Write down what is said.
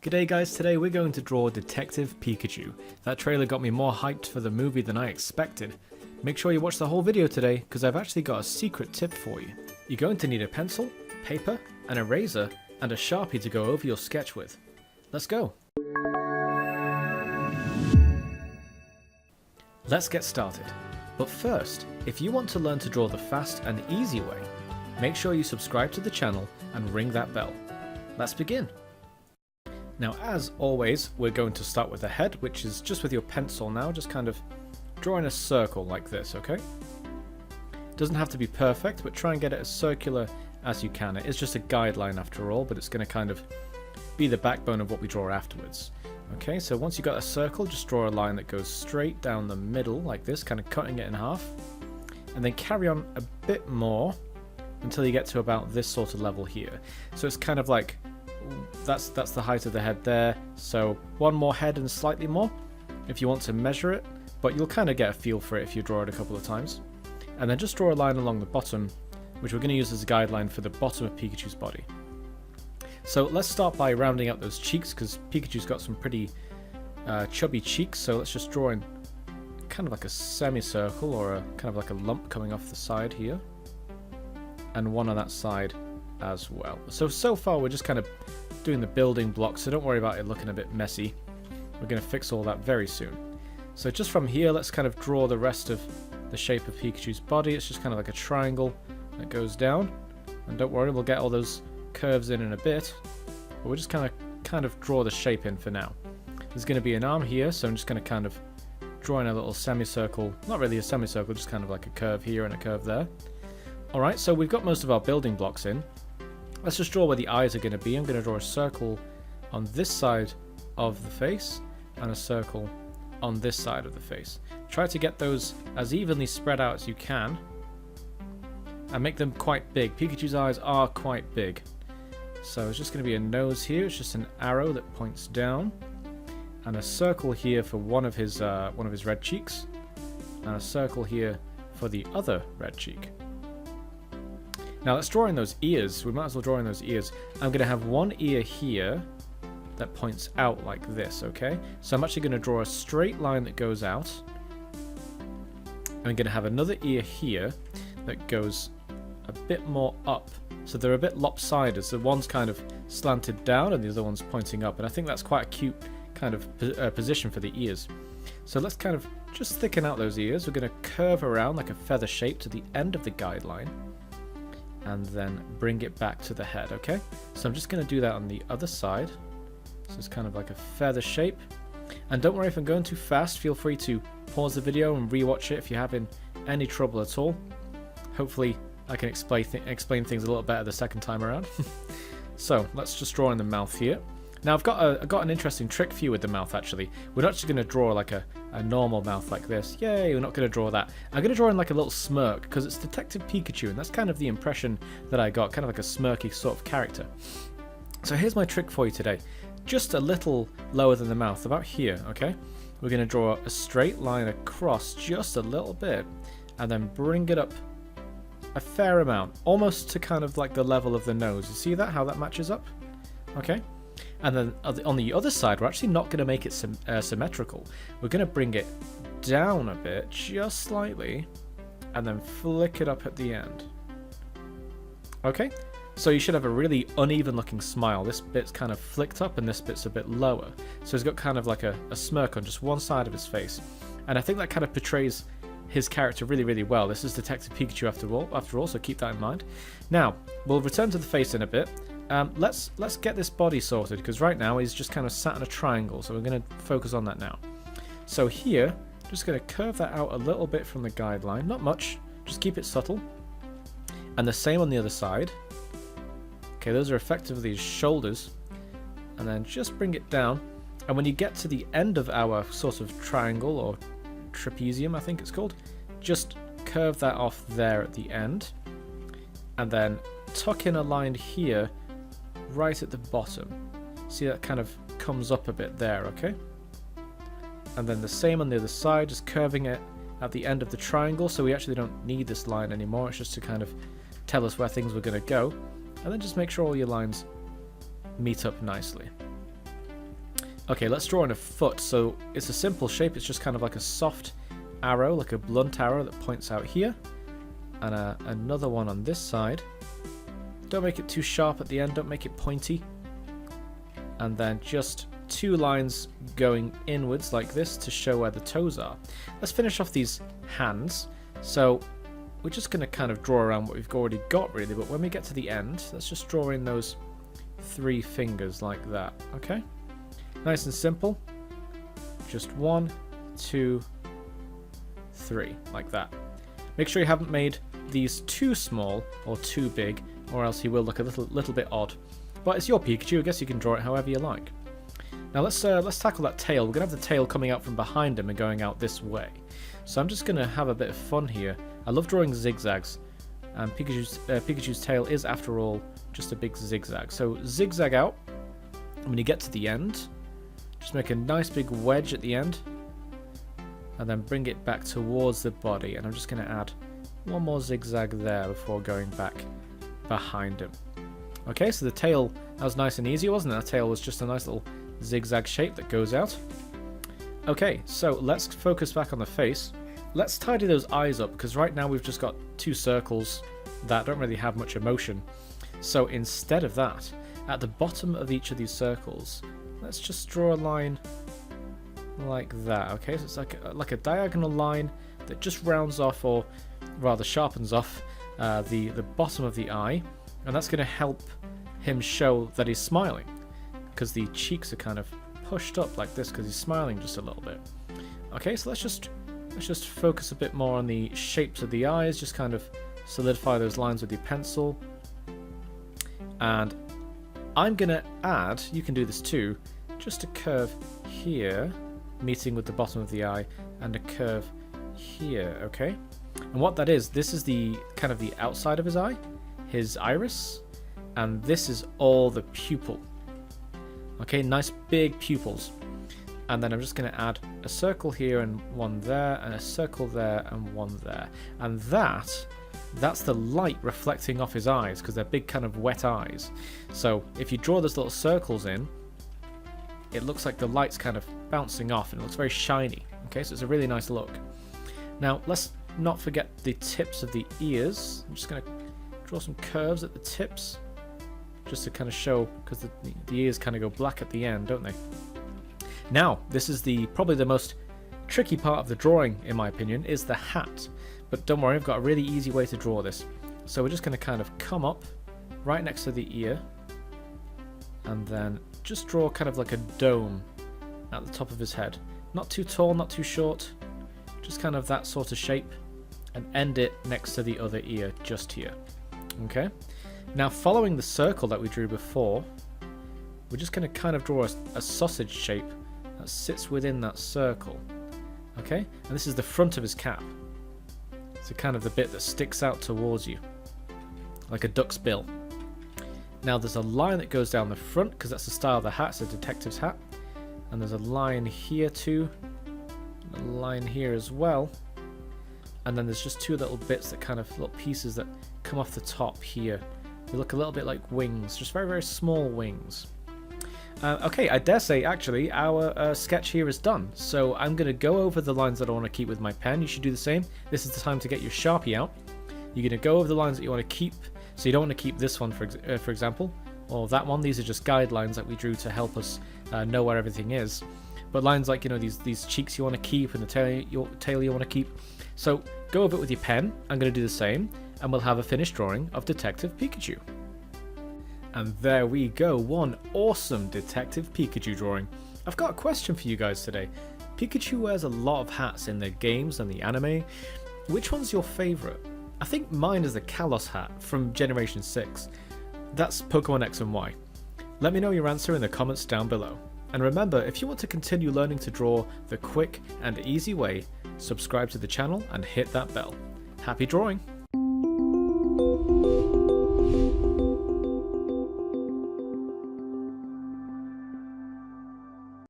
G'day guys, today we're going to draw Detective Pikachu. That trailer got me more hyped for the movie than I expected. Make sure you watch the whole video today, because I've actually got a secret tip for you. You're going to need a pencil, paper, an eraser, and a Sharpie to go over your sketch with. Let's go! Let's get started. But first, if you want to learn to draw the fast and easy way, make sure you subscribe to the channel and ring that bell. Let's begin! Now, as always, we're going to start with the head, which is just with your pencil now, just kind of drawing a circle like this, okay? Doesn't have to be perfect, but try and get it as circular as you can. It is just a guideline after all, but it's going to kind of be the backbone of what we draw afterwards. Okay, so once you've got a circle, just draw a line that goes straight down the middle like this, kind of cutting it in half. And then carry on a bit more until you get to about this sort of level here. So it's kind of like that's the height of the head there, so one more head and slightly more if you want to measure it, but you'll kind of get a feel for it if you draw it a couple of times. And then just draw a line along the bottom, which we're going to use as a guideline for the bottom of Pikachu's body. So let's start by rounding out those cheeks, because Pikachu's got some pretty chubby cheeks, so let's just draw in kind of like a semicircle or a kind of like a lump coming off the side here, and one on that side as well. So far we're just kind of doing the building blocks, so don't worry about it looking a bit messy. We're going to fix all that very soon. So just from here, let's kind of draw the rest of the shape of Pikachu's body. It's just kind of like a triangle that goes down, and don't worry, we'll get all those curves in a bit, but we're just kind of draw the shape in for now. There's going to be an arm here, so I'm just going to kind of draw in a little semicircle, not really a semicircle, just kind of like a curve here and a curve there. Alright, so we've got most of our building blocks in. Let's just draw where the eyes are going to be. I'm going to draw a circle on this side of the face and a circle on this side of the face. Try to get those as evenly spread out as you can and make them quite big. Pikachu's eyes are quite big. So it's just going to be a nose here. It's just an arrow that points down, and a circle here for one of his red cheeks, and a circle here for the other red cheek. Now let's draw in those ears. We might as well draw in those ears. I'm going to have one ear here that points out like this, okay? So I'm actually going to draw a straight line that goes out. I'm going to have another ear here that goes a bit more up. So they're a bit lopsided. So one's kind of slanted down and the other one's pointing up. And I think that's quite a cute kind of position for the ears. So let's kind of just thicken out those ears. We're going to curve around like a feather shape to the end of the guideline, and then bring it back to the head, okay? So I'm just going to do that on the other side. So it's kind of like a feather shape. And don't worry if I'm going too fast, feel free to pause the video and rewatch it if you're having any trouble at all. Hopefully I can explain things a little better the second time around. So let's just draw in the mouth here. Now I've got an interesting trick for you with the mouth actually. We're not just going to draw like a normal mouth like this. Yay, we're not going to draw that. I'm going to draw in like a little smirk, because it's Detective Pikachu, and that's kind of the impression that I got, kind of like a smirky sort of character. So here's my trick for you today. Just a little lower than the mouth, about here, okay? We're going to draw a straight line across just a little bit, and then bring it up a fair amount, almost to kind of like the level of the nose. You see that, how that matches up? Okay? And then on the other side, we're actually not going to make it symmetrical. We're going to bring it down a bit, just slightly, and then flick it up at the end. Okay? So you should have a really uneven looking smile. This bit's kind of flicked up and this bit's a bit lower. So he's got kind of like a smirk on just one side of his face. And I think that kind of portrays his character really, really well. This is Detective Pikachu after all, so keep that in mind. Now, we'll return to the face in a bit. Let's get this body sorted, because right now he's just kind of sat in a triangle, so we're going to focus on that now. So here, just going to curve that out a little bit from the guideline, not much, just keep it subtle. And the same on the other side. Okay, those are effectively his shoulders, and then just bring it down. And when you get to the end of our sort of triangle, or trapezium I think it's called, just curve that off there at the end, and then tuck in a line here right at the bottom. See, that kind of comes up a bit there, okay? And then the same on the other side, just curving it at the end of the triangle, so we actually don't need this line anymore. It's just to kind of tell us where things were going to go. And then just make sure all your lines meet up nicely. Okay, let's draw in a foot. So it's a simple shape. It's just kind of like a soft arrow, like a blunt arrow that points out here. And another one on this side. Don't make it too sharp at the end. Don't make it pointy. And then just 2 lines going inwards like this to show where the toes are. Let's finish off these hands. So we're just going to kind of draw around what we've already got really, but when we get to the end, let's just draw in those 3 fingers like that, okay? Nice and simple. Just 1, 2, 3, like that. Make sure you haven't made these too small or too big, or else he will look a little bit odd. But it's your Pikachu, I guess you can draw it however you like. Now let's tackle that tail. We're going to have the tail coming out from behind him and going out this way. So I'm just going to have a bit of fun here. I love drawing zigzags, and Pikachu's tail is, after all, just a big zigzag. So zigzag out, and when you get to the end, just make a nice big wedge at the end, and then bring it back towards the body. And I'm just going to add one more zigzag there before going back behind him. Okay, so the tail, that was nice and easy, wasn't it? That tail was just a nice little zigzag shape that goes out. Okay, so let's focus back on the face. Let's tidy those eyes up, because right now we've just got 2 circles that don't really have much emotion. So instead of that, at the bottom of each of these circles, let's just draw a line like that. Okay, so it's like a diagonal line that just rounds off, or rather sharpens off, the bottom of the eye, and that's going to help him show that he's smiling, because the cheeks are kind of pushed up like this because he's smiling just a little bit. Okay, so let's just focus a bit more on the shapes of the eyes, just kind of solidify those lines with your pencil. And I'm going to add, you can do this too, just a curve here, meeting with the bottom of the eye, and a curve here, okay? And what that is, this is the kind of the outside of his eye, his iris, and this is all the pupil. Okay, nice big pupils. And then I'm just going to add a circle here and one there, and a circle there and one there. And that's the light reflecting off his eyes, because they're big kind of wet eyes. So if you draw those little circles in, it looks like the light's kind of bouncing off, and it looks very shiny. Okay, so it's a really nice look. Now let's not forget the tips of the ears. I'm just going to draw some curves at the tips, just to kind of show, because the ears kind of go black at the end, don't they? Now, this is probably the most tricky part of the drawing, in my opinion, is the hat. But don't worry, I've got a really easy way to draw this. So we're just going to kind of come up right next to the ear, and then just draw kind of like a dome at the top of his head. Not too tall, not too short, just kind of that sort of shape, and end it next to the other ear, just here. Okay? Now, following the circle that we drew before, we're just going to kind of draw a sausage shape that sits within that circle. Okay? And this is the front of his cap. So kind of the bit that sticks out towards you, like a duck's bill. Now there's a line that goes down the front, because that's the style of the hat, it's a detective's hat. And there's a line here too, and a line here as well. And then there's just 2 little bits that kind of, little pieces that come off the top here. They look a little bit like wings, just very, very small wings. Okay, I dare say, actually, our sketch here is done. So I'm going to go over the lines that I want to keep with my pen. You should do the same. This is the time to get your Sharpie out. You're going to go over the lines that you want to keep. So you don't want to keep this one, for example, or that one. These are just guidelines that we drew to help us know where everything is. But lines like, you know, these cheeks you want to keep, and the tail you want to keep. So go over it with your pen. I'm going to do the same, and we'll have a finished drawing of Detective Pikachu. And there we go, one awesome Detective Pikachu drawing. I've got a question for you guys today. Pikachu wears a lot of hats in the games and the anime. Which one's your favourite? I think mine is the Kalos hat from Generation 6. That's Pokemon X and Y. Let me know your answer in the comments down below. And remember, if you want to continue learning to draw the quick and easy way, subscribe to the channel and hit that bell. Happy drawing!